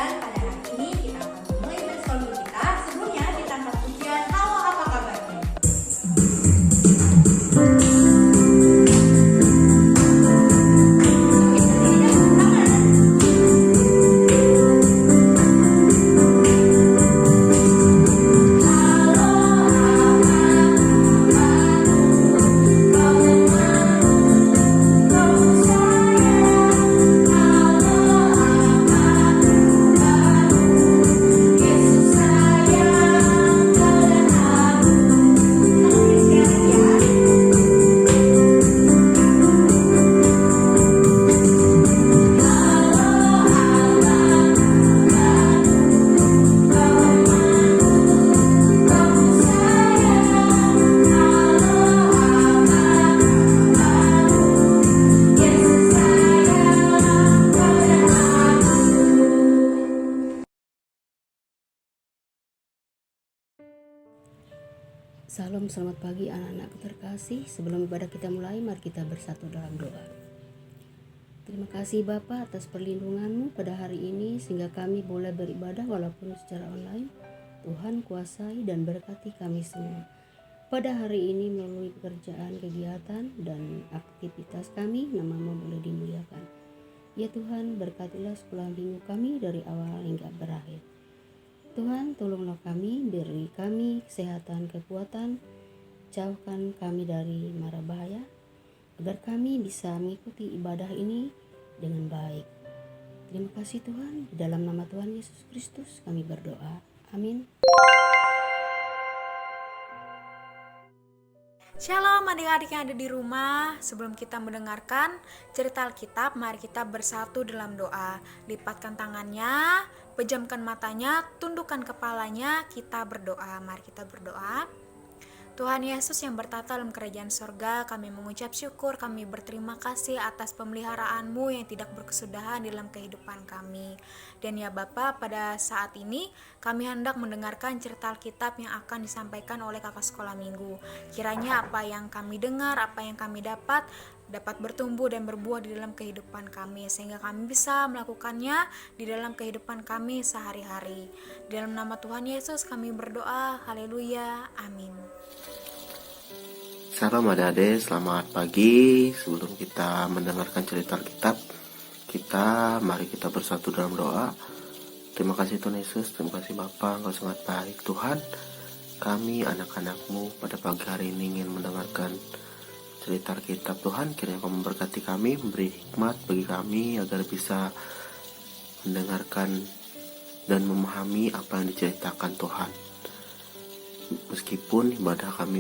sekalian, pada hari ini kita akan memulai berskolio kita. Sebelumnya kita angkat pujian. Halo, apa kabarnya? Salam, selamat pagi anak-anak terkasih. Sebelum ibadah kita mulai, mari kita bersatu dalam doa. Terima kasih Bapa atas perlindungan-Mu pada hari ini sehingga kami boleh beribadah walaupun secara online. Tuhan kuasai dan berkati kami semua. Pada hari ini melalui pekerjaan, kegiatan, dan aktivitas kami, nama-Mu boleh dimuliakan. Ya Tuhan, berkatilah sekolah minggu kami dari awal hingga berakhir. Tuhan, tolonglah kami, beri kami kesehatan, kekuatan, jauhkan kami dari mara bahaya, agar kami bisa mengikuti ibadah ini dengan baik. Terima kasih Tuhan, di dalam nama Tuhan Yesus Kristus kami berdoa. Amin. Shalom adik-adik yang ada di rumah. Sebelum kita mendengarkan cerita Alkitab, mari kita bersatu dalam doa. Lipatkan tangannya, pejamkan matanya, tundukkan kepalanya, kita berdoa. Mari kita berdoa. Tuhan Yesus yang bertata dalam kerajaan sorga, kami mengucap syukur, kami berterima kasih atas pemeliharaan-Mu yang tidak berkesudahan dalam kehidupan kami. Dan ya Bapa, pada saat ini kami hendak mendengarkan cerita Alkitab yang akan disampaikan oleh kakak sekolah minggu. Kiranya apa yang kami dengar, apa yang kami dapat bertumbuh dan berbuah di dalam kehidupan kami, sehingga kami bisa melakukannya di dalam kehidupan kami sehari-hari. Di dalam nama Tuhan Yesus kami berdoa, haleluya, amin. Salam adik-adik, selamat pagi. Sebelum kita mendengarkan cerita Alkitab, mari kita bersatu dalam doa. Terima kasih Tuhan Yesus, terima kasih Bapa, Engkau sangat baik. Tuhan, kami anak-anak-Mu pada pagi hari ini ingin mendengarkan cerita Alkitab. Tuhan, kiranya Kau memberkati kami, memberi hikmat bagi kami agar bisa mendengarkan dan memahami apa yang diceritakan Tuhan. Meskipun ibadah kami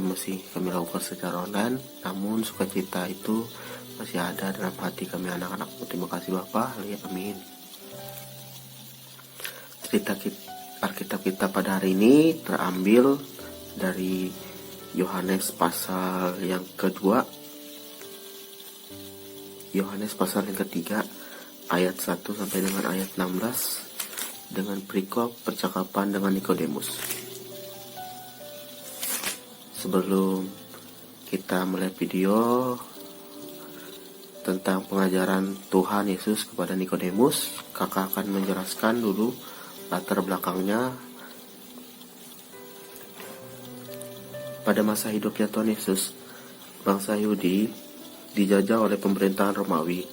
lakukan secara online, namun sukacita itu masih ada dalam hati kami anak-anak-Mu. Terima kasih Bapa, amin. Cerita Alkitab kita pada hari ini terambil dari Yohanes pasal yang kedua, Yohanes pasal yang ketiga, ayat 1 sampai dengan ayat 16, dengan perikop percakapan dengan Nikodemus. Sebelum kita melihat video tentang pengajaran Tuhan Yesus kepada Nikodemus, kakak akan menjelaskan dulu latar belakangnya. Pada masa hidupnya Tuhan Yesus, bangsa Yahudi dijajah oleh pemerintahan Romawi.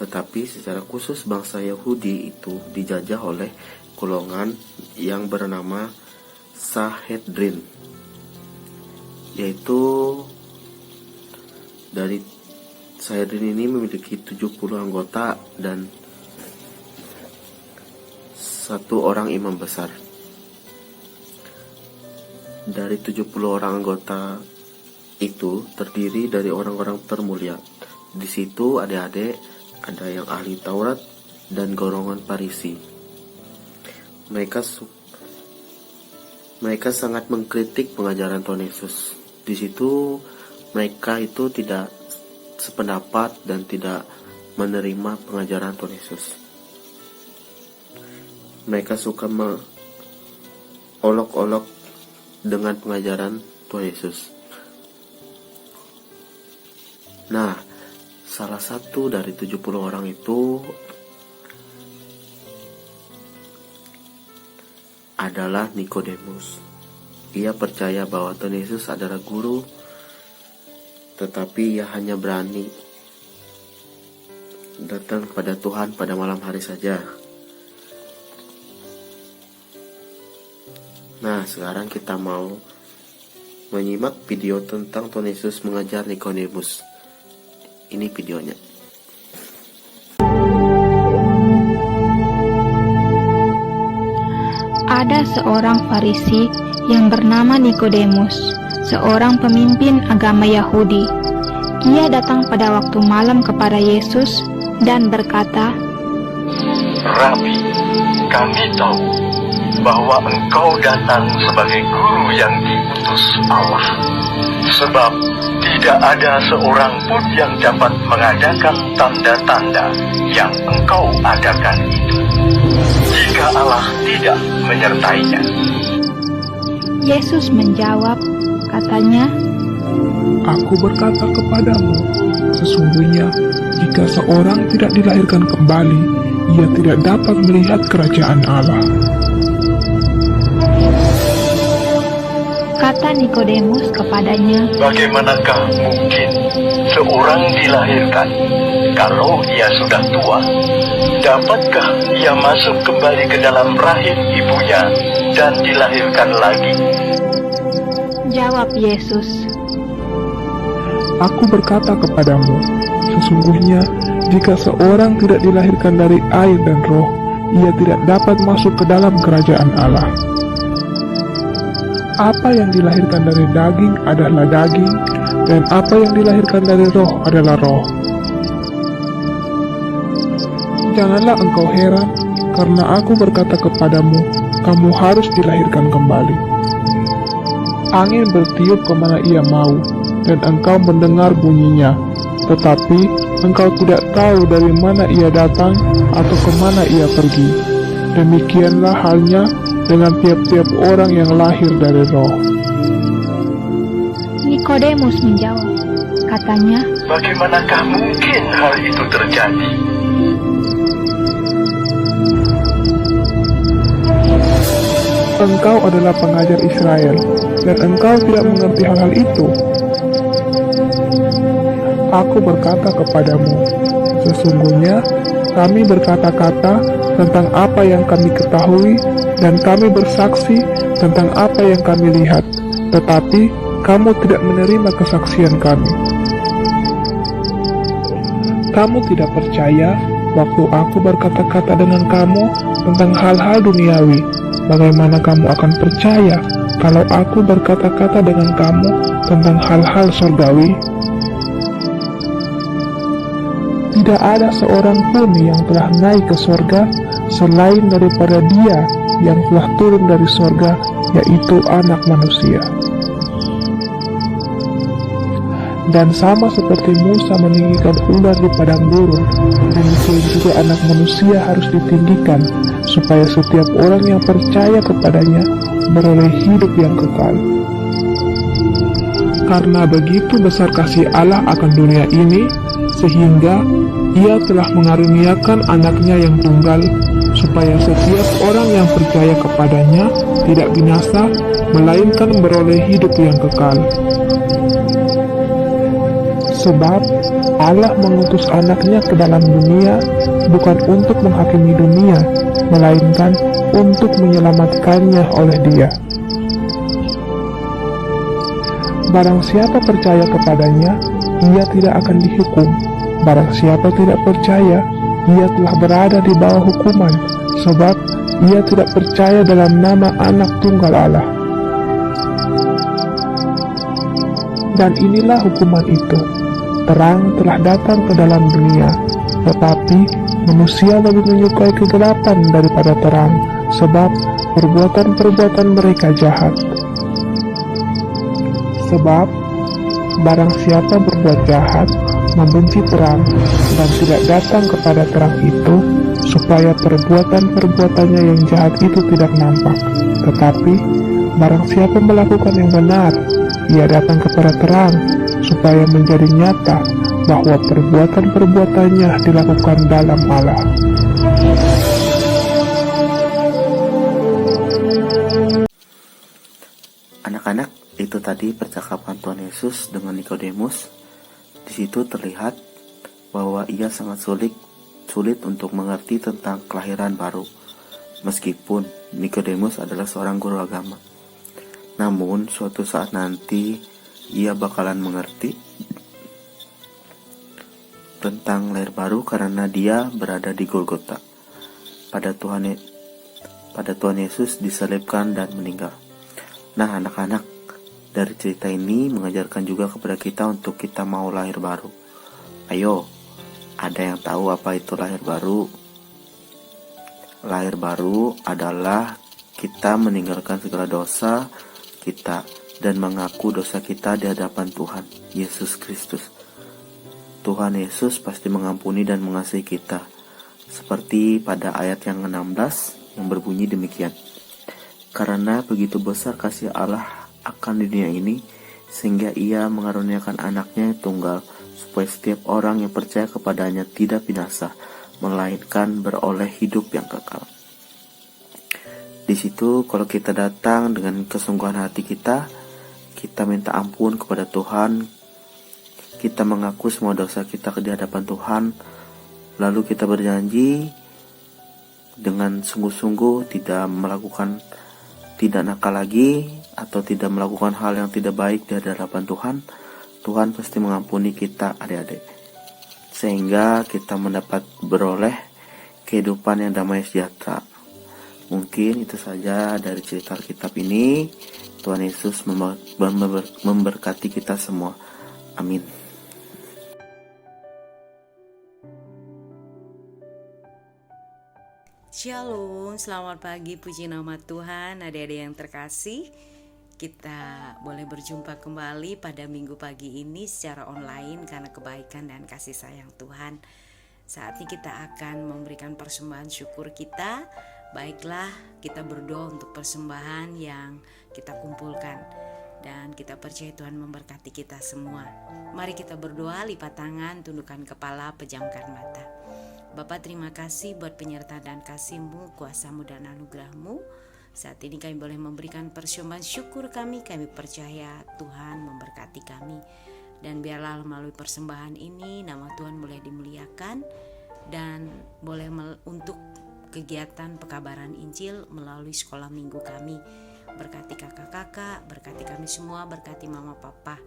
Tetapi secara khusus bangsa Yahudi itu dijajah oleh golongan yang bernama Sanhedrin, yaitu dari Sanhedrin ini memiliki 70 anggota dan satu orang imam besar. Dari 70 orang anggota itu terdiri dari orang-orang termulia. Di situ adik-adik ada yang ahli Taurat dan golongan Farisi. Mereka sangat mengkritik pengajaran Tuhan Yesus. Di situ mereka itu tidak sependapat dan tidak menerima pengajaran Tuhan Yesus. Mereka suka olok-olok dengan pengajaran Tuhan Yesus. Nah, salah satu dari 70 orang itu adalah Nikodemus. Ia percaya bahwa Tuhan Yesus adalah guru, tetapi ia hanya berani datang kepada Tuhan pada malam hari saja. Nah, sekarang kita mau menyimak video tentang Tuhan Yesus mengajar Nikodemus. Ini videonya. Ada seorang Farisi yang bernama Nikodemus, seorang pemimpin agama Yahudi. Ia datang pada waktu malam kepada Yesus dan berkata, Rabi, kami tahu bahwa engkau datang sebagai guru yang diutus Allah. Sebab tidak ada seorang pun yang dapat mengadakan tanda-tanda yang engkau adakan itu, jika Allah tidak menyertainya. Yesus menjawab, katanya, Aku berkata kepadamu, sesungguhnya jika seorang tidak dilahirkan kembali, ia tidak dapat melihat kerajaan Allah. Kata Nikodemus kepadanya, Bagaimanakah mungkin seorang dilahirkan kalau ia sudah tua? Dapatkah ia masuk kembali ke dalam rahim ibunya dan dilahirkan lagi? Jawab Yesus, Aku berkata kepadamu, sesungguhnya jika seorang tidak dilahirkan dari air dan roh, ia tidak dapat masuk ke dalam kerajaan Allah. Apa yang dilahirkan dari daging adalah daging, dan apa yang dilahirkan dari roh adalah roh. Janganlah engkau heran, karena aku berkata kepadamu, kamu harus dilahirkan kembali. Angin bertiup kemana ia mau, dan engkau mendengar bunyinya, tetapi engkau tidak tahu dari mana ia datang atau kemana ia pergi. Demikianlah halnya dengan tiap-tiap orang yang lahir dari roh. Nikodemus menjawab, katanya, Bagaimanakah mungkin hal itu terjadi? Engkau adalah pengajar Israel, dan engkau tidak mengerti hal-hal itu. Aku berkata kepadamu, sesungguhnya kami berkata-kata tentang apa yang kami ketahui, dan kami bersaksi tentang apa yang kami lihat, tetapi kamu tidak menerima kesaksian kami. Kamu tidak percaya waktu aku berkata-kata dengan kamu tentang hal-hal duniawi. Bagaimana kamu akan percaya kalau aku berkata-kata dengan kamu tentang hal-hal surgawi? Tidak ada seorang pun yang telah naik ke surga selain daripada Dia yang telah turun dari surga, yaitu Anak Manusia. Dan sama seperti Musa meninggikan ular di padang gurun, demikian juga Anak Manusia harus ditinggikan, supaya setiap orang yang percaya kepadanya beroleh hidup yang kekal. Karena begitu besar kasih Allah akan dunia ini, sehingga Ia telah mengaruniakan anaknya yang tunggal, supaya setiap orang yang percaya kepadanya tidak binasa, melainkan beroleh hidup yang kekal. Sebab Allah mengutus anaknya ke dalam dunia, bukan untuk menghakimi dunia, melainkan untuk menyelamatkannya oleh Dia. Barang siapa percaya kepadanya, ia tidak akan dihukum. Barang siapa tidak percaya, ia telah berada di bawah hukuman, sebab ia tidak percaya dalam nama Anak Tunggal Allah. Dan inilah hukuman itu, terang telah datang ke dalam dunia, tetapi manusia lebih menyukai kegelapan daripada terang, sebab perbuatan-perbuatan mereka jahat. Sebab barang siapa berbuat jahat, membenci terang, dan tidak datang kepada terang itu, supaya perbuatan-perbuatannya yang jahat itu tidak nampak. Tetapi barang siapa melakukan yang benar, ia datang kepada terang, supaya menjadi nyata bahwa perbuatan-perbuatannya dilakukan dalam Allah. tadi percakapan Tuhan Yesus dengan Nikodemus, di situ terlihat bahwa ia sangat sulit untuk mengerti tentang kelahiran baru, meskipun Nikodemus adalah seorang guru agama. Namun suatu saat nanti ia bakalan mengerti tentang lahir baru karena dia berada di Golgota. Pada Tuhan Yesus disalibkan dan meninggal. Nah, anak-anak, dari cerita ini mengajarkan juga kepada kita untuk kita mau lahir baru. Ayo, ada yang tahu apa itu lahir baru? Lahir baru adalah kita meninggalkan segala dosa kita dan mengaku dosa kita di hadapan Tuhan Yesus Kristus. Tuhan Yesus pasti mengampuni dan mengasihi kita. Seperti pada ayat yang 16 yang berbunyi demikian. Karena begitu besar kasih Allah akan dunia ini, sehingga ia mengaruniakan anaknya yang tunggal, supaya setiap orang yang percaya kepadanya tidak binasa, melainkan beroleh hidup yang kekal. Di situ kalau kita datang dengan kesungguhan hati kita minta ampun kepada Tuhan, kita mengaku semua dosa kita di hadapan Tuhan, lalu kita berjanji dengan sungguh-sungguh tidak nakal lagi atau tidak melakukan hal yang tidak baik di hadapan Tuhan, Tuhan pasti mengampuni kita adik-adik, sehingga kita mendapat beroleh kehidupan yang damai sejahtera. Mungkin itu saja dari cerita Alkitab ini. Tuhan Yesus memberkati kita semua. Amin. Shalom, selamat pagi, puji nama Tuhan, adik-adik yang terkasih. Kita boleh berjumpa kembali pada minggu pagi ini secara online karena kebaikan dan kasih sayang Tuhan. Saatnya kita akan memberikan persembahan syukur kita. Baiklah, kita berdoa untuk persembahan yang kita kumpulkan, dan kita percaya Tuhan memberkati kita semua. Mari kita berdoa, lipat tangan, tundukkan kepala, pejamkan mata. Bapa, terima kasih buat penyertaan dan kasih-Mu, kuasa-Mu dan anugerah-Mu. Saat ini kami boleh memberikan persembahan syukur kami percaya Tuhan memberkati kami. Dan biarlah melalui persembahan ini nama Tuhan boleh dimuliakan, dan boleh untuk kegiatan pekabaran Injil melalui sekolah minggu kami. Berkati kakak-kakak, berkati kami semua, berkati mama papa,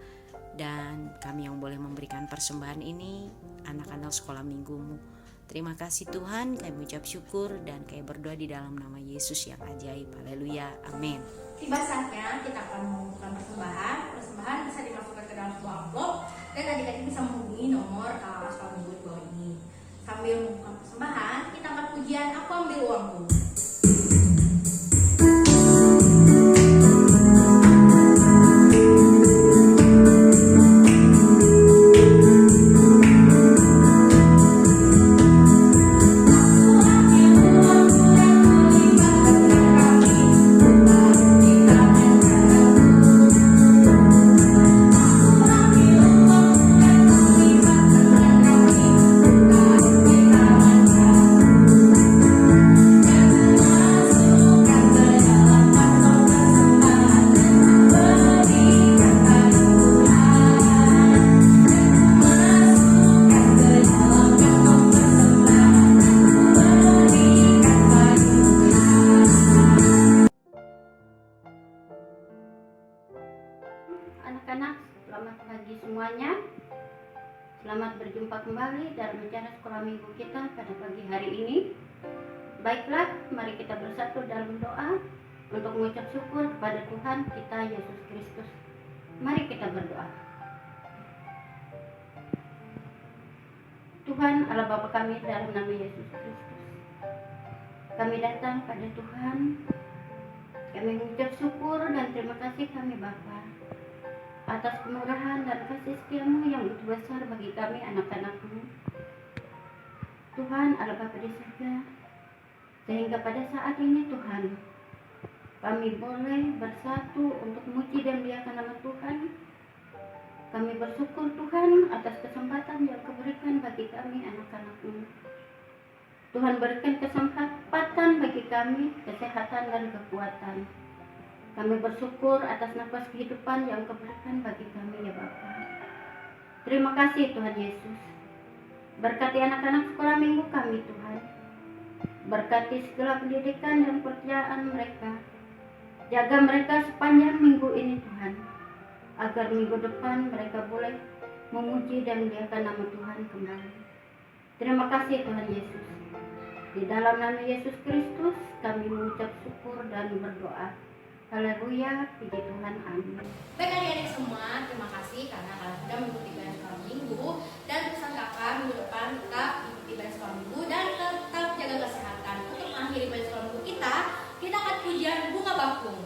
dan kami yang boleh memberikan persembahan ini, anak-anak sekolah minggu-Mu. Terima kasih Tuhan, kami ucap syukur dan kami berdoa di dalam nama Yesus yang ajaib. Haleluya, amin. Tiba saatnya kita akan mengumpulkan persembahan. Persembahan bisa dimasukkan ke dalam sebuah amplop dan adik-adik bisa menghubungi nomor sekolah minggu di bawah ini. Sambil mengumpulkan persembahan, kita angkat pujian Aku Ambil Uangku. Anak-anak, selamat pagi semuanya. Selamat berjumpa kembali dalam rencana sekolah minggu kita pada pagi hari ini. Baiklah, mari kita bersatu dalam doa untuk mengucap syukur kepada Tuhan kita Yesus Kristus. Mari kita berdoa. Tuhan Allah Bapa kami, dalam nama Yesus Kristus, kami datang pada Tuhan. Kami mengucap syukur dan terima kasih kami Bapa atas kemurahan dan kasih setia-Mu yang begitu besar bagi kami anak-anak-Mu. Tuhan Allah Bapa di surga, sehingga pada saat ini Tuhan, kami boleh bersatu untuk memuji dan memuliakan nama Tuhan. Kami bersyukur Tuhan atas kesempatan yang Kau berikan bagi kami anak-anak-Mu. Tuhan berikan kesempatan bagi kami kesehatan dan kekuatan. Kami bersyukur atas nafas kehidupan yang Engkau berikan bagi kami ya Bapa. Terima kasih Tuhan Yesus. Berkati anak-anak sekolah minggu kami Tuhan. Berkati segala pendidikan dan pekerjaan mereka. Jaga mereka sepanjang minggu ini Tuhan. Agar minggu depan mereka boleh memuji dan memuliakan nama Tuhan kembali. Terima kasih Tuhan Yesus. Di dalam nama Yesus Kristus kami mengucap syukur dan berdoa. Haleluya, puji Tuhan, amin. Baik adik-adik semua, terima kasih karena kalian sudah mengikuti ibadah sekolah minggu. Dan pesan kakak minggu depan tetap ikuti ibadah sekolah minggu dan tetap jaga kesehatan. Untuk mengakhiri ibadah sekolah minggu kita akan pujian bunga bakung.